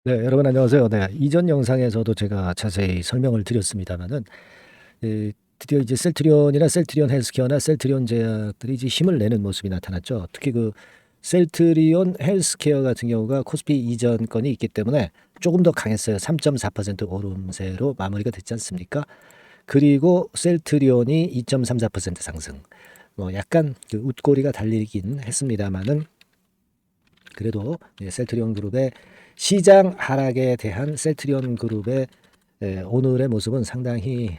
네, 여러분 안녕하세요. 네, 이전 영상에서도 제가 자세히 설명을 드렸습니다만은 드디어 이제 셀트리온이나 셀트리온 헬스케어나 셀트리온 제약들이 이제 힘을 내는 모습이 나타났죠. 특히 그 셀트리온 헬스케어 같은 경우가 코스피 이전 건이 있기 때문에 조금 더 강했어요. 3.4% 오름세로 마무리가 됐지 않습니까? 그리고 셀트리온이 2.34% 상승. 뭐 약간 그 웃꼬리가 달리긴 했습니다만은 그래도 셀트리온 그룹의 시장 하락에 대한 셀트리온 그룹의 오늘의 모습은 상당히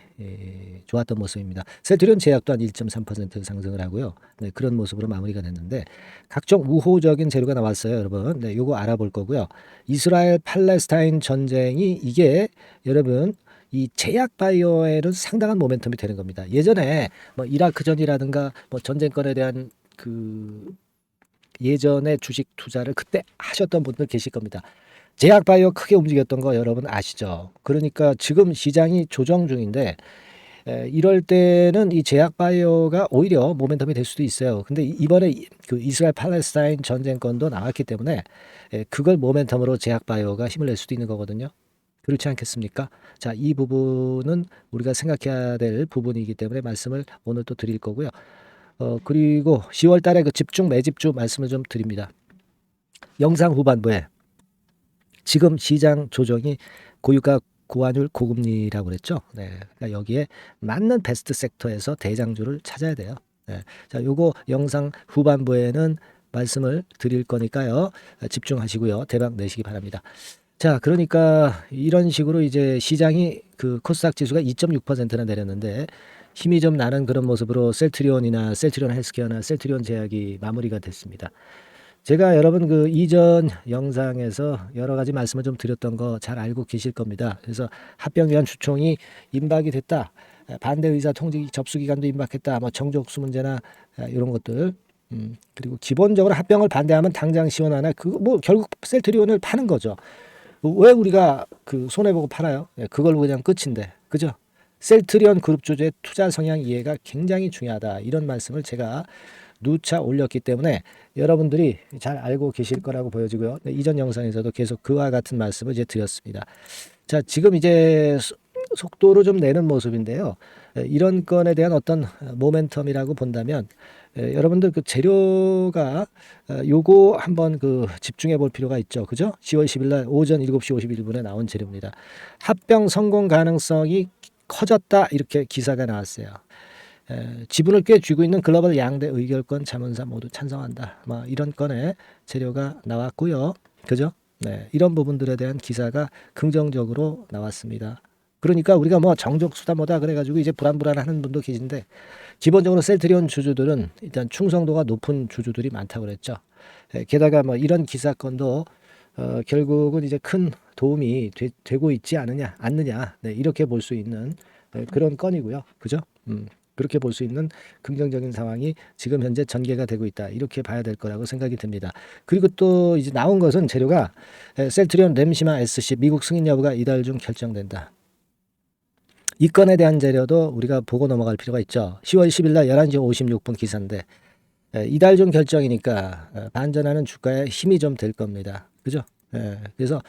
좋았던 모습입니다. 셀트리온 제약 또한 1.3% 상승을 하고요. 네, 그런 모습으로 마무리가 됐는데 각종 우호적인 재료가 나왔어요, 여러분. 네, 요거 알아볼 거고요. 이스라엘 팔레스타인 전쟁이 이게 여러분 이 제약 바이오에는 상당한 모멘텀이 되는 겁니다. 예전에 뭐 이라크전이라든가 뭐 전쟁권에 대한 그 예전에 주식 투자를 그때 하셨던 분들 계실 겁니다. 제약바이오 크게 움직였던 거 여러분 아시죠? 그러니까 지금 시장이 조정 중인데 이럴 때는 이 제약바이오가 오히려 모멘텀이 될 수도 있어요. 근데 이번에 그 이스라엘 팔레스타인 전쟁권도 나왔기 때문에 그걸 모멘텀으로 제약바이오가 힘을 낼 수도 있는 거거든요. 그렇지 않겠습니까? 자, 이 부분은 우리가 생각해야 될 부분이기 때문에 말씀을 오늘 또 드릴 거고요. 그리고 10월 달에 그 집중 매집주 말씀을 좀 드립니다. 영상 후반부에 지금 시장 조정이 고유가 고환율 고금리라고 그랬죠. 네. 그러니까 여기에 맞는 베스트 섹터에서 대장주를 찾아야 돼요. 네. 자, 요거 영상 후반부에는 말씀을 드릴 거니까요. 집중하시고요. 대박 내시기 바랍니다. 자, 그러니까 이런 식으로 이제 시장이 그 코스닥 지수가 2.6%나 내렸는데 힘이 좀 나는 그런 모습으로 셀트리온이나 셀트리온 헬스케어나 셀트리온 제약이 마무리가 됐습니다. 제가 여러분 그 이전 영상에서 여러 가지 말씀을 좀 드렸던 거 잘 알고 계실 겁니다. 그래서 합병위원 주총이 임박이 됐다. 반대 의사 통지 접수 기간도 임박했다. 뭐 정족수 문제나 이런 것들. 그리고 기본적으로 합병을 반대하면 당장 시원하나 그거 뭐 결국 셀트리온을 파는 거죠. 왜 우리가 그 손해 보고 팔아요? 그걸로 그냥 끝인데. 그죠? 셀트리온 그룹 주주의 투자 성향 이해가 굉장히 중요하다. 이런 말씀을 제가 누차 올렸기 때문에 여러분들이 잘 알고 계실 거라고 보여지고요. 네, 이전 영상에서도 계속 그와 같은 말씀을 이제 드렸습니다. 자, 지금 이제 속도로 좀 내는 모습인데요. 이런 건에 대한 어떤 모멘텀이라고 본다면 여러분들 그 재료가 요거 한번 그 집중해 볼 필요가 있죠. 그죠? 10월 10일 날 오전 7시 51분에 나온 재료입니다. 합병 성공 가능성이 커졌다 이렇게 기사가 나왔어요. 지분을 꽤 쥐고 있는 글로벌 양대 의결권 자문사 모두 찬성한다. 뭐 이런 건의 재료가 나왔고요. 그죠? 네, 이런 부분들에 대한 기사가 긍정적으로 나왔습니다. 그러니까 우리가 뭐 정족수다 뭐다 그래가지고 이제 불안불안하는 분도 계신데 기본적으로 셀트리온 주주들은 일단 충성도가 높은 주주들이 많다고 그랬죠. 게다가 뭐 이런 기사건도 결국은 이제 큰 도움이 되고 있지 않느냐 네, 이렇게 볼 수 있는 그런 건이고요. 그죠? 그렇게 볼 수 있는 긍정적인 상황이 지금 현재 전개가 되고 있다. 이렇게 봐야 될 거라고 생각이 듭니다. 그리고 또 이제 나온 것은 재료가 셀트리온 램시마 SC 미국 승인 여부가 이달 중 결정된다. 이 건에 대한 재료도 우리가 보고 넘어갈 필요가 있죠. 10월 10일 날 11시 56분 기사인데 이달 중 결정이니까 반전하는 주가에 힘이 좀 될 겁니다. 그죠? 그래서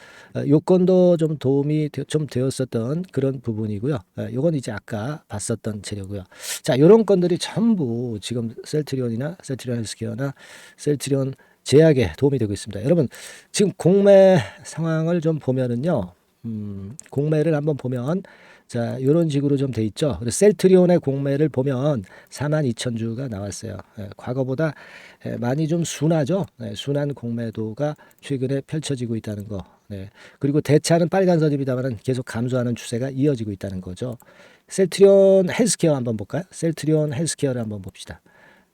요건도 좀 도움이 좀 되었었던 그런 부분이고요. 요건 이제 아까 봤었던 재료고요. 자, 요런 건들이 전부 지금 셀트리온이나 셀트리온 헬스케어나 셀트리온 제약에 도움이 되고 있습니다. 여러분, 지금 공매 상황을 좀 보면은요. 공매를 한번 보면 자, 요런 식으로 좀 돼 있죠. 그래서 셀트리온의 공매를 보면 42,000주가 나왔어요. 과거보다 많이 좀 순하죠. 순한 공매도가 최근에 펼쳐지고 있다는 거. 그리고 대차는 빨간 선입니다만 계속 감소하는 추세가 이어지고 있다는 거죠. 셀트리온 헬스케어 한번 볼까요? 셀트리온 헬스케어를 한번 봅시다.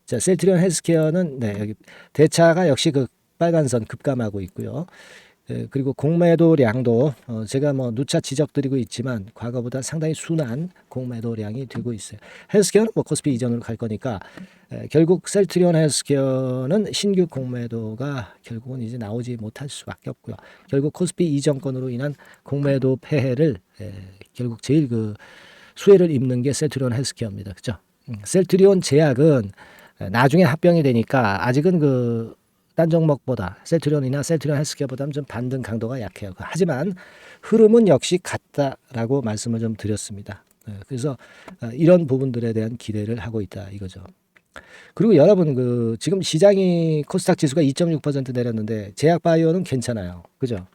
자, 셀트리온 헬스케어는 여기 대차가 역시 그 빨간 선 급감하고 있고요. 그리고 공매도량도 제가 뭐 누차 지적드리고 있지만 과거보다 상당히 순한 공매도량이 되고 있어요. 헬스케어는 뭐 코스피 이전으로 갈 거니까 결국 셀트리온 헬스케어는 신규 공매도가 결국은 이제 나오지 못할 수밖에 없고요. 결국 코스피 이전권으로 인한 공매도 폐해를 결국 제일 그 수혜를 입는 게 셀트리온 헬스케어입니다. 그죠? 셀트리온 제약은 나중에 합병이 되니까 아직은 그 딴 종목보다 셀트리온이나 셀트리온 헬스케어보다는 좀 반등 강도가 약해요. 하지만 흐름은 역시 같다라고 말씀을 좀 드렸습니다. 그래서 이런 부분들에 대한 기대를 하고 있다 이거죠. 그리고 여러분 지금 시장이 코스닥 지수가 2.6% 내렸는데 제약바이오는 괜찮아요. 그죠?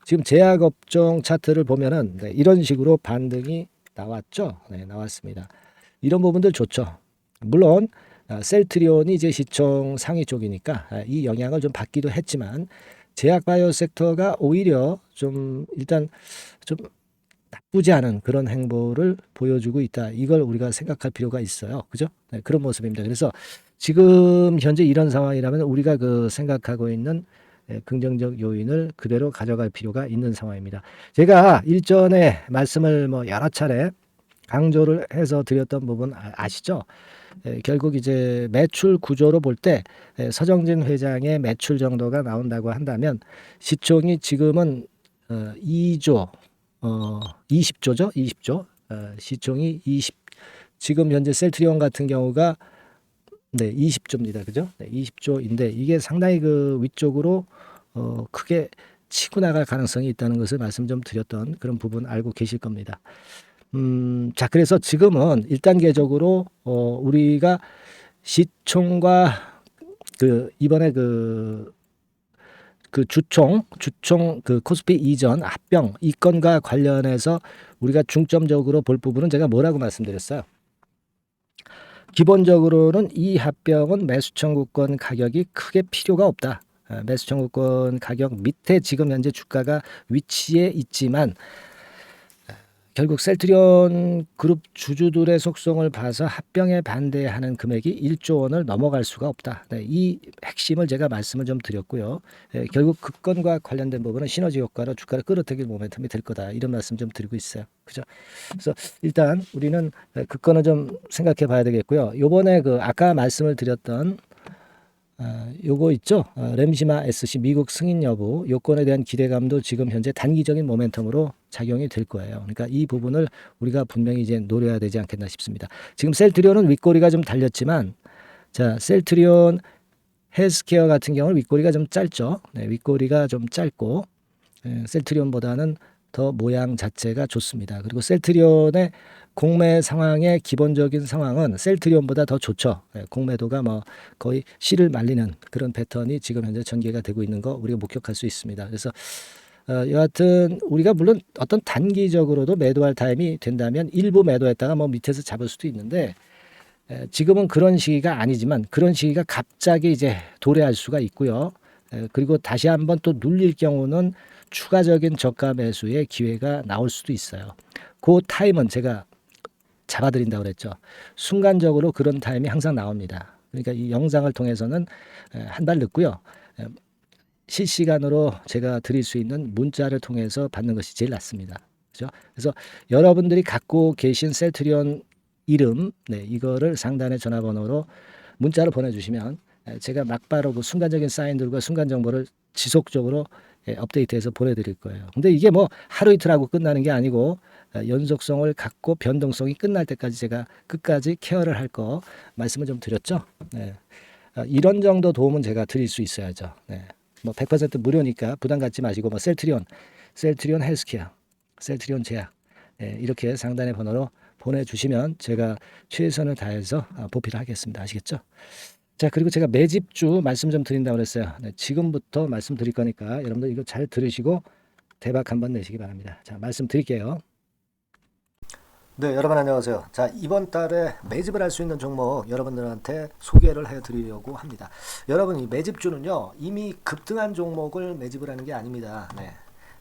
지금 제약업종 차트를 보면은 이런 식으로 반등이 나왔죠. 네, 나왔습니다. 이런 부분들 좋죠. 물론 셀트리온이 이제 시총 상위 쪽이니까 이 영향을 좀 받기도 했지만 제약바이오 섹터가 오히려 좀 일단 좀 나쁘지 않은 그런 행보를 보여주고 있다. 이걸 우리가 생각할 필요가 있어요. 그죠? 네, 그런 모습입니다. 그래서 지금 현재 이런 상황이라면 우리가 생각하고 있는 긍정적 요인을 그대로 가져갈 필요가 있는 상황입니다. 제가 일전에 말씀을 여러 차례 강조를 해서 드렸던 부분 아시죠? 결국 이제 매출 구조로 볼 때 서정진 회장의 매출 정도가 나온다고 한다면 시총이 지금은 2조 20조죠. 20조. 시총이 20 지금 현재 셀트리온 같은 경우가 20조입니다. 그죠? 20조인데 이게 상당히 위쪽으로 크게 치고 나갈 가능성이 있다는 것을 말씀 좀 드렸던 그런 부분 알고 계실 겁니다. 자, 그래서 지금은 1단계적으로 우리가 시총과 이번에 주총 코스피 이전 합병 이 건과 관련해서 우리가 중점적으로 볼 부분은 제가 뭐라고 말씀드렸어요? 기본적으로는 이 합병은 매수 청구권 가격이 크게 필요가 없다. 매수 청구권 가격 밑에 지금 현재 주가가 위치해 있지만 결국 셀트리온 그룹 주주들의 속성을 봐서 합병에 반대하는 금액이 1조 원을 넘어갈 수가 없다. 이 핵심을 제가 말씀을 좀 드렸고요. 결국 그 건과 관련된 부분은 시너지 효과로 주가를 끌어당길 모멘텀이 될 거다. 이런 말씀 좀 드리고 있어요. 그죠? 그래서 일단 우리는 그 건을 좀 생각해 봐야 되겠고요. 요번에 아까 말씀을 드렸던 요거 있죠. 램시마 SC 미국 승인 여부 요건에 대한 기대감도 지금 현재 단기적인 모멘텀으로 작용이 될 거예요. 그러니까 이 부분을 우리가 분명히 이제 노려야 되지 않겠나 싶습니다. 지금 셀트리온은 윗꼬리가 좀 달렸지만 자, 셀트리온 헬스케어 같은 경우는 윗꼬리가 좀 짧죠. 윗꼬리가 좀 짧고 셀트리온보다는 더 모양 자체가 좋습니다. 그리고 셀트리온의 공매 상황의 기본적인 상황은 셀트리온보다 더 좋죠. 공매도가 거의 씨를 말리는 그런 패턴이 지금 현재 전개가 되고 있는 거 우리가 목격할 수 있습니다. 그래서 여하튼 우리가 물론 어떤 단기적으로도 매도할 타임이 된다면 일부 매도했다가 밑에서 잡을 수도 있는데 지금은 그런 시기가 아니지만 그런 시기가 갑자기 이제 도래할 수가 있고요. 그리고 다시 한번 또 눌릴 경우는 추가적인 저가 매수의 기회가 나올 수도 있어요. 그 타임은 제가 잡아드린다고 그랬죠. 순간적으로 그런 타임이 항상 나옵니다. 그러니까 이 영상을 통해서는 한 발 늦고요. 실시간으로 제가 드릴 수 있는 문자를 통해서 받는 것이 제일 낫습니다. 그죠? 그래서 여러분들이 갖고 계신 셀트리온 이름, 이거를 상단의 전화번호로 문자로 보내주시면 제가 막바로 순간적인 사인들과 순간 정보를 지속적으로 업데이트해서 보내드릴 거예요. 근데 이게 하루 이틀 하고 끝나는 게 아니고 연속성을 갖고 변동성이 끝날 때까지 제가 끝까지 케어를 할 거 말씀을 좀 드렸죠. 이런 정도 도움은 제가 드릴 수 있어야죠. 100% 무료니까 부담 갖지 마시고 셀트리온 헬스케어, 셀트리온 제약 이렇게 상단의 번호로 보내주시면 제가 최선을 다해서 보필을 하겠습니다. 아시겠죠? 자, 그리고 제가 매집주 말씀 좀 드린다고 그랬어요. 지금부터 말씀드릴 거니까 여러분들 이거 잘 들으시고 대박 한번 내시기 바랍니다. 자, 말씀 드릴게요. 네, 여러분 안녕하세요. 자, 이번 달에 매집을 할 수 있는 종목 여러분들한테 소개를 해드리려고 합니다. 여러분, 이 매집주는요, 이미 급등한 종목을 매집을 하는 게 아닙니다.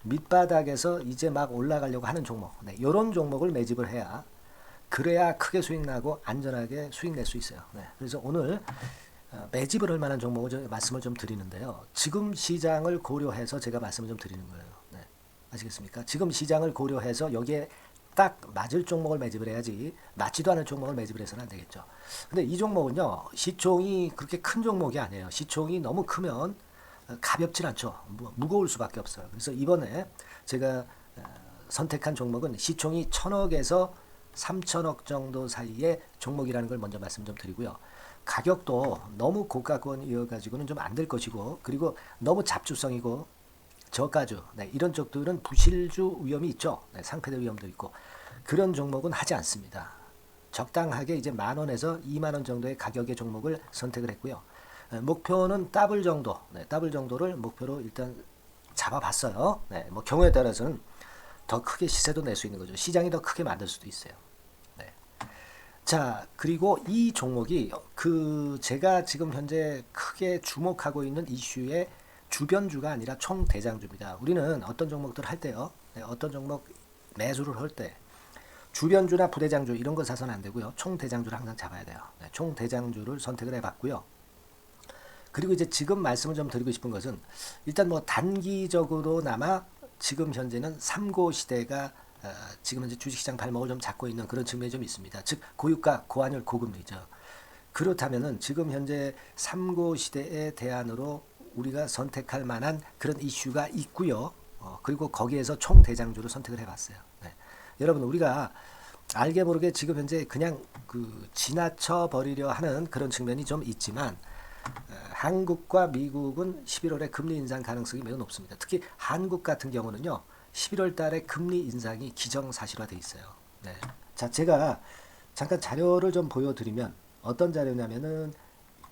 밑바닥에서 이제 막 올라가려고 하는 종목, 이런 종목을 매집을 해야 그래야 크게 수익 나고 안전하게 수익 낼 수 있어요. 그래서 오늘 매집을 할 만한 종목을 말씀을 좀 드리는데요. 지금 시장을 고려해서 제가 말씀을 좀 드리는 거예요. 아시겠습니까? 지금 시장을 고려해서 여기에 딱 맞을 종목을 매집을 해야지 맞지도 않은 종목을 매집을 해서는 안 되겠죠. 근데 이 종목은요, 시총이 그렇게 큰 종목이 아니에요. 시총이 너무 크면 가볍진 않죠. 무거울 수밖에 없어요. 그래서 이번에 제가 선택한 종목은 시총이 1000억에서 3000억 정도 사이의 종목이라는 걸 먼저 말씀 좀 드리고요. 가격도 너무 고가권이어 가지고는 좀 안 될 것이고, 그리고 너무 잡주성이고 저가주, 네, 이런 쪽들은 부실주 위험이 있죠. 네, 상패될 위험도 있고, 그런 종목은 하지 않습니다. 적당하게 이제 10,000원에서 20,000원 정도의 가격의 종목을 선택을 했고요. 목표는 더블 정도, 네, 더블 정도를 목표로 일단 잡아봤어요. 네, 뭐 경우에 따라서는 더 크게 시세도 낼 수 있는 거죠. 시장이 더 크게 만들 수도 있어요. 네. 자, 그리고 이 종목이 그 제가 지금 현재 크게 주목하고 있는 이슈의 주변주가 아니라 총대장주입니다. 우리는 어떤 종목들 할 때요, 네, 어떤 종목 매수를 할 때 주변주나 부대장주 이런 거 사서는 안 되고요. 총대장주를 항상 잡아야 돼요. 네, 총대장주를 선택을 해봤고요. 그리고 이제 지금 말씀을 좀 드리고 싶은 것은 일단 뭐 단기적으로나마 지금 현재는 삼고 시대가 지금 현재 주식시장 발목을 좀 잡고 있는 그런 측면이 좀 있습니다. 즉 고유가, 고환율, 고금리죠. 그렇다면은 지금 현재 삼고 시대의 대안으로 우리가 선택할 만한 그런 이슈가 있고요. 그리고 거기에서 총대장주를 선택을 해봤어요. 네. 여러분 우리가 알게 모르게 지금 현재 그냥 그 지나쳐 버리려 하는 그런 측면이 좀 있지만 한국과 미국은 11월에 금리 인상 가능성이 매우 높습니다. 특히 한국 같은 경우는요, 11월 달에 금리 인상이 기정사실화돼 있어요. 네. 자, 제가 잠깐 자료를 좀 보여드리면 어떤 자료냐면은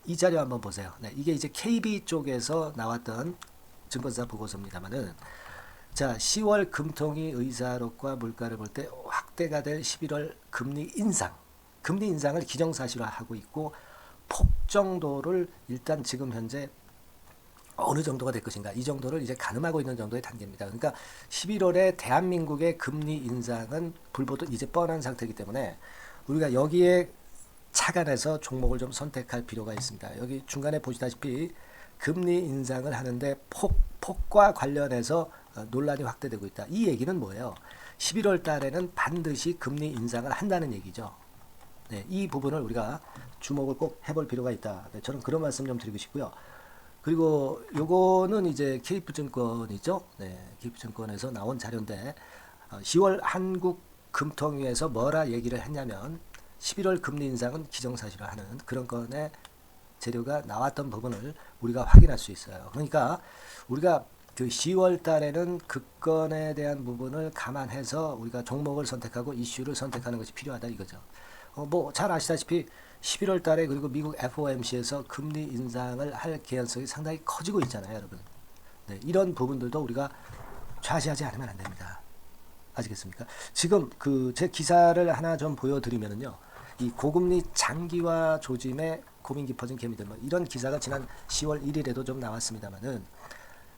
이 자료 한번 보세요. 네, 이게 이제 KB 쪽에서 나왔던 증권사 보고서입니다만은 자, 10월 금통위 의사록과 물가를 볼 때 확대가 될 11월 금리 인상, 금리 인상을 기정사실화하고 있고 폭 정도를 일단 지금 현재 어느 정도가 될 것인가 이 정도를 이제 가늠하고 있는 정도의 단계입니다. 그러니까 11월에 대한민국의 금리 인상은 불보듯 이제 뻔한 상태이기 때문에 우리가 여기에 착안해서 종목을 좀 선택할 필요가 있습니다. 여기 중간에 보시다시피 금리 인상을 하는데 폭과 관련해서 논란이 확대되고 있다. 이 얘기는 뭐예요? 11월 달에는 반드시 금리 인상을 한다는 얘기죠. 네, 이 부분을 우리가 주목을 꼭 해볼 필요가 있다. 네, 저는 그런 말씀 좀 드리고 싶고요. 그리고 요거는 이제 KF증권이죠. 네, KF증권에서 나온 자료인데 10월 한국 금통위에서 뭐라 얘기를 했냐면 11월 금리 인상은 기정사실화하는 그런 건의 재료가 나왔던 부분을 우리가 확인할 수 있어요. 그러니까 우리가 그 10월 달에는 그 건에 대한 부분을 감안해서 우리가 종목을 선택하고 이슈를 선택하는 것이 필요하다 이거죠. 뭐 잘 아시다시피 11월 달에 그리고 미국 FOMC에서 금리 인상을 할 개연성이 상당히 커지고 있잖아요, 여러분. 네, 이런 부분들도 우리가 좌시하지 않으면 안 됩니다. 아시겠습니까? 지금 그 제 기사를 하나 좀 보여드리면은요, 이 고금리 장기화 조짐에 고민 깊어진 개미들 뭐 이런 기사가 지난 10월 1일에도 좀 나왔습니다만은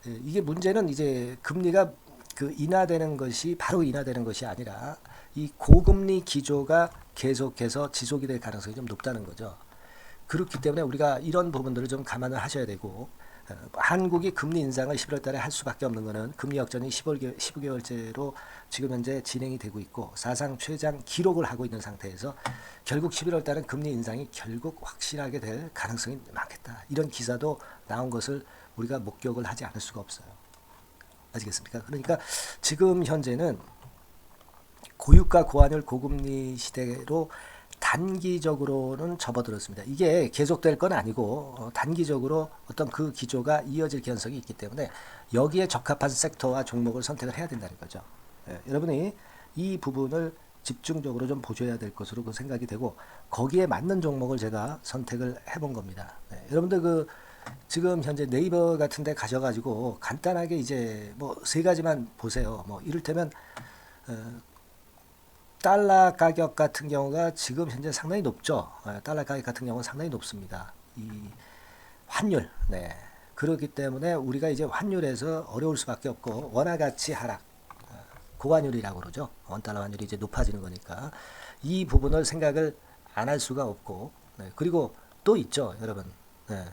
이게 문제는 이제 금리가 그 인하되는 것이 바로 인하되는 것이 아니라 이 고금리 기조가 계속해서 지속이 될 가능성이 좀 높다는 거죠. 그렇기 때문에 우리가 이런 부분들을 좀 감안을 하셔야 되고 한국이 금리 인상을 11월 달에 할 수밖에 없는 것은 금리 역전이 15개월째로 지금 현재 진행이 되고 있고 사상 최장 기록을 하고 있는 상태에서 결국 11월 달은 금리 인상이 결국 확실하게 될 가능성이 많겠다. 이런 기사도 나온 것을 우리가 목격을 하지 않을 수가 없어요. 아시겠습니까? 그러니까 지금 현재는 고유가 고환율 고금리 시대로 단기적으로는 접어들었습니다. 이게 계속될 건 아니고 단기적으로 어떤 그 기조가 이어질 개연성이 있기 때문에 여기에 적합한 섹터와 종목을 선택을 해야 된다는 거죠. 여러분이 이 부분을 집중적으로 좀 보셔야 될 것으로 그 생각이 되고 거기에 맞는 종목을 제가 선택을 해본 겁니다. 여러분들 그 지금 현재 네이버 같은 데 가셔가지고 간단하게 이제 뭐 세 가지만 보세요. 뭐 이를테면 달러 가격 같은 경우가 지금 현재 상당히 높죠. 달러 가격 같은 경우는 상당히 높습니다. 이 환율, 네. 그렇기 때문에 우리가 이제 환율에서 어려울 수밖에 없고 원화 가치 하락, 고환율이라고 그러죠. 원달러 환율이 이제 높아지는 거니까 이 부분을 생각을 안 할 수가 없고, 네. 그리고 또 있죠, 여러분. 네.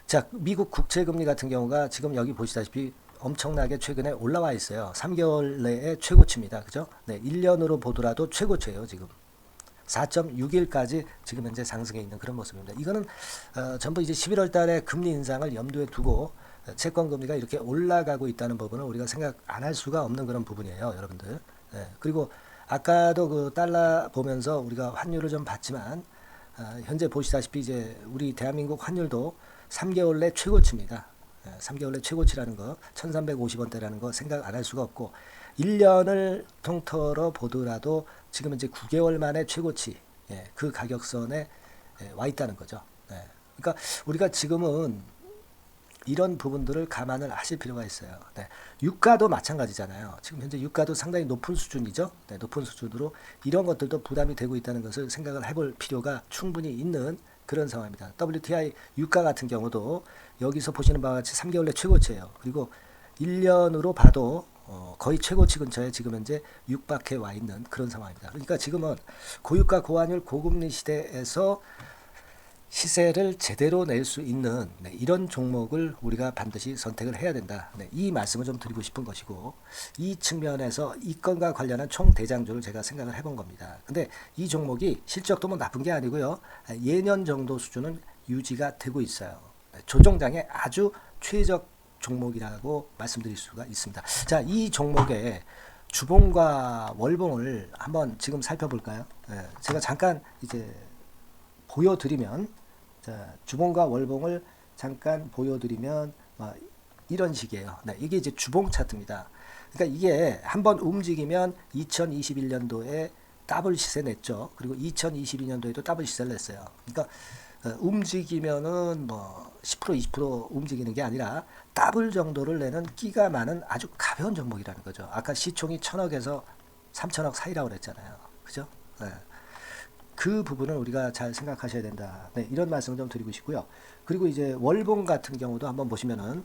자, 미국 국채금리 같은 경우가 지금 여기 보시다시피 엄청나게 최근에 올라와 있어요. 3개월 내에 최고치입니다. 그죠? 네, 1년으로 보더라도 최고치예요, 지금. 4.61까지 지금 현재 상승해 있는 그런 모습입니다. 이거는 전부 이제 11월 달에 금리 인상을 염두에 두고 채권 금리가 이렇게 올라가고 있다는 부분을 우리가 생각 안 할 수가 없는 그런 부분이에요, 여러분들. 네, 그리고 아까도 그 달러 보면서 우리가 환율을 좀 봤지만 현재 보시다시피 이제 우리 대한민국 환율도 3개월 내 최고치입니다. 3개월 내 최고치라는 거 1350원대라는 거 생각 안 할 수가 없고 1년을 통틀어 보더라도 지금 이제 9개월 만에 최고치 그 가격선에 와 있다는 거죠. 그러니까 우리가 지금은 이런 부분들을 감안을 하실 필요가 있어요. 유가도 마찬가지잖아요. 지금 현재 유가도 상당히 높은 수준이죠. 높은 수준으로 이런 것들도 부담이 되고 있다는 것을 생각을 해볼 필요가 충분히 있는 그런 상황입니다. WTI 유가 같은 경우도 여기서 보시는 바와 같이 3개월 내 최고치예요. 그리고 1년으로 봐도 거의 최고치 근처에 지금 현재 육박해 와 있는 그런 상황입니다. 그러니까 지금은 고유가 고환율 고금리 시대에서 시세를 제대로 낼 수 있는 이런 종목을 우리가 반드시 선택을 해야 된다. 이 말씀을 좀 드리고 싶은 것이고 이 측면에서 이 건과 관련한 총 대장주를 제가 생각을 해본 겁니다. 근데 이 종목이 실적도 뭐 나쁜 게 아니고요. 예년 정도 수준은 유지가 되고 있어요. 조정장의 아주 최적 종목이라고 말씀드릴 수가 있습니다. 자, 이 종목의 주봉과 월봉을 한번 지금 살펴볼까요? 제가 잠깐 이제 보여드리면 자, 주봉과 월봉을 잠깐 보여드리면 이런 식이에요. 이게 이제 주봉 차트입니다. 그러니까 이게 한번 움직이면 2021년도에 더블 시세 냈죠. 그리고 2022년도에도 더블 시세를 냈어요. 그러니까 움직이면은 뭐 10% 20% 움직이는 게 아니라 더블 정도를 내는 끼가 많은 아주 가벼운 종목이라는 거죠. 아까 시총이 1000억에서 3000억 사이라고 그랬잖아요. 그죠? 그 부분을 우리가 잘 생각하셔야 된다. 이런 말씀을 좀 드리고 싶고요. 그리고 이제 월봉 같은 경우도 한번 보시면은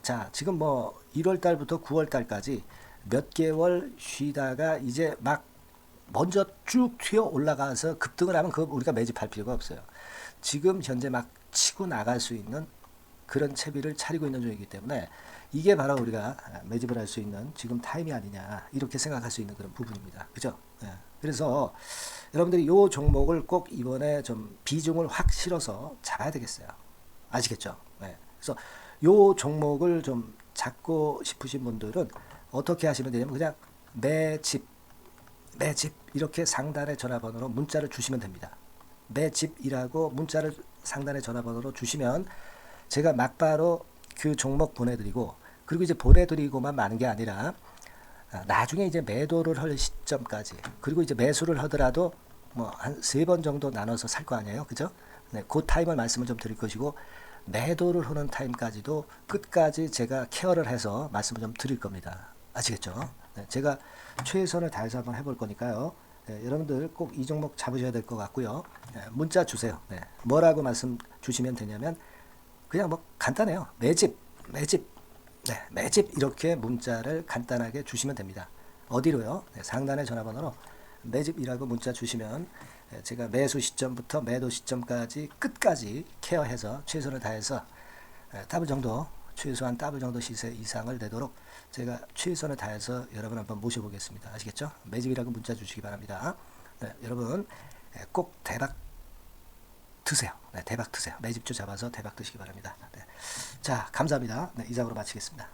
자, 지금 뭐 1월 달부터 9월 달까지 몇 개월 쉬다가 이제 막 먼저 쭉 튀어 올라가서 급등을 하면 그거 우리가 매집할 필요가 없어요. 지금 현재 막 치고 나갈 수 있는 그런 채비를 차리고 있는 중이기 때문에 이게 바로 우리가 매집을 할 수 있는 지금 타임이 아니냐 이렇게 생각할 수 있는 그런 부분입니다. 그죠? 그래서 여러분들이 이 종목을 꼭 이번에 좀 비중을 확 실어서 잡아야 되겠어요. 아시겠죠? 그래서 이 종목을 좀 잡고 싶으신 분들은 어떻게 하시면 되냐면 그냥 매집 이렇게 상단의 전화번호로 문자를 주시면 됩니다. 매집이라고 문자를 상단의 전화번호로 주시면 제가 막바로 그 종목 보내드리고 그리고 이제 보내드리고만 마는 게 아니라 나중에 이제 매도를 할 시점까지 그리고 이제 매수를 하더라도 뭐 한 3번 정도 나눠서 살 거 아니에요. 그죠? 그 타임을 말씀을 좀 드릴 것이고 매도를 하는 타임까지도 끝까지 제가 케어를 해서 말씀을 좀 드릴 겁니다. 아시겠죠? 제가 최선을 다해서 한번 해볼 거니까요. 여러분들 꼭 이 종목 잡으셔야 될 것 같고요. 문자 주세요. 뭐라고 말씀 주시면 되냐면 그냥 뭐 간단해요. 매집 이렇게 문자를 간단하게 주시면 됩니다. 어디로요? 상단의 전화번호로 매집이라고 문자 주시면 제가 매수 시점부터 매도 시점까지 끝까지 케어해서 최선을 다해서 더블 정도 최소한 더블 정도 시세 이상을 내도록 제가 최선을 다해서 여러분 한번 모셔보겠습니다. 아시겠죠? 매집이라고 문자 주시기 바랍니다. 여러분 꼭 대박 드세요. 대박 드세요. 매집주 잡아서 대박 드시기 바랍니다. 자, 감사합니다. 이상으로 마치겠습니다.